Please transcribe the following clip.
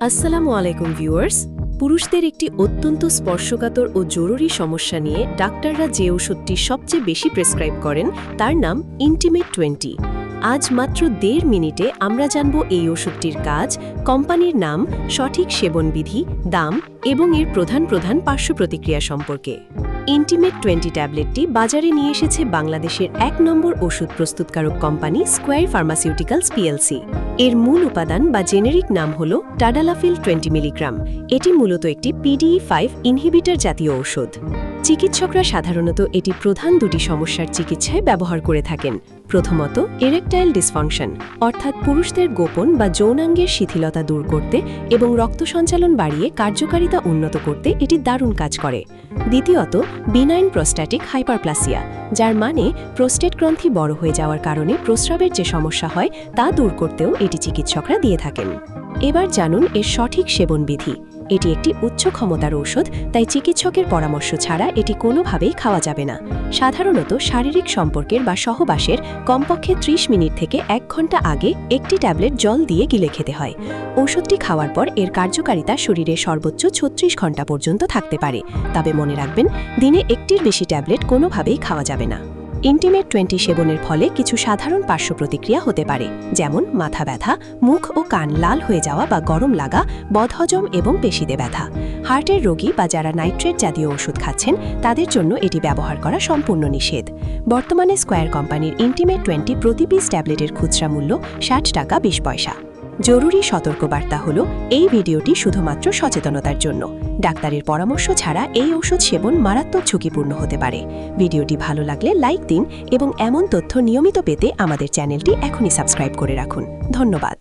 আসসালামু আলাইকুম ভিউয়ার্স। পুরুষদের একটি অত্যন্ত স্পর্শকাতর ও জরুরি সমস্যা নিয়ে ডাক্তাররা যে ওষুধটি সবচেয়ে বেশি প্রেসক্রাইব করেন তার নাম ইন্টিমেট 20। আজ মাত্র ১.৫ মিনিটে আমরা জানব এই ওষুধটির কাজ, কোম্পানির নাম, সঠিক সেবনবিধি, দাম এবং এর প্রধান প্রধান পার্শ্ব প্রতিক্রিয়া সম্পর্কে। ইন্টিমেট 20 ট্যাবলেটটি বাজারে নিয়ে এসেছে বাংলাদেশের ১ নম্বর ওষুধ প্রস্তুতকারক কোম্পানি স্কোয়ার ফার্মাসিউটিক্যালস পিএলসি। এর মূল উপাদান বা জেনেরিক নাম হল টাডালাফিল 20 মিলিগ্রাম। এটি মূলত একটি PDE5 ইনহিবিটর জাতীয় ঔষধ। চিকিৎসকরা সাধারণত এটি প্রধান দুটি সমস্যার চিকিৎসায় ব্যবহার করে থাকেন। প্রথমত, এরেকটাইল ডিসফাংশন, অর্থাৎ পুরুষদের গোপন বা যৌনাঙ্গের শিথিলতা দূর করতে এবং রক্ত সঞ্চালন বাড়িয়ে কার্যকারিতা উন্নত করতে এটি দারুণ কাজ করে। দ্বিতীয়ত, বিনাইন প্রোস্ট্যাটিক হাইপারপ্লাসিয়া, যার মানে প্রোস্টেট গ্রন্থি বড় হয়ে যাওয়ার কারণে প্রস্রাবের যে সমস্যা হয় তা দূর করতেও এটি চিকিৎসকরা দিয়ে থাকেন। এবার জানুন এর সঠিক সেবনবিধি। এটি একটি উচ্চ ক্ষমতার ঔষধ, তাই চিকিৎসকের পরামর্শ ছাড়া এটি কোনোভাবেই খাওয়া যাবে না। সাধারণত শারীরিক সম্পর্কের বা সহবাসের কমপক্ষে ৩০ মিনিট থেকে ১ ঘন্টা আগে একটি ট্যাবলেট জল দিয়ে গিলে খেতে হয়। ঔষধটি খাওয়ার পর এর কার্যকারিতা শরীরে সর্বোচ্চ ৩৬ ঘন্টা পর্যন্ত থাকতে পারে। তবে মনে রাখবেন, দিনে একটির বেশি ট্যাবলেট কোনোভাবেই খাওয়া যাবে না। ইন্টিমেট 20 সেবনের ফলে কিছু সাধারণ পার্শ্ব প্রতিক্রিয়া হতে পারে, যেমন মাথা ব্যথা, মুখ ও কান লাল হয়ে যাওয়া বা গরম লাগা, বদহজম এবং পেশিতে ব্যথা। হার্টের রোগী বা যারা নাইট্রেট জাতীয় ওষুধ খাচ্ছেন তাদের জন্য এটি ব্যবহার করা সম্পূর্ণ নিষেধ। বর্তমানে স্কোয়ার কোম্পানির ইন্টিমেট 20 প্রতি পিস ট্যাবলেটের খুচরা মূল্য ৬০ টাকা ২০ পয়সা। জরুরি সতর্কবার্তা হল, এই ভিডিওটি শুধুমাত্র সচেতনতার জন্য। ডাক্তারের পরামর্শ ছাড়া এই ওষুধ সেবন মারাত্মক ঝুঁকিপূর্ণ হতে পারে। ভিডিওটি ভালো লাগলে লাইক দিন এবং এমন তথ্য নিয়মিত পেতে আমাদের চ্যানেলটি এখনই সাবস্ক্রাইব করে রাখুন। ধন্যবাদ।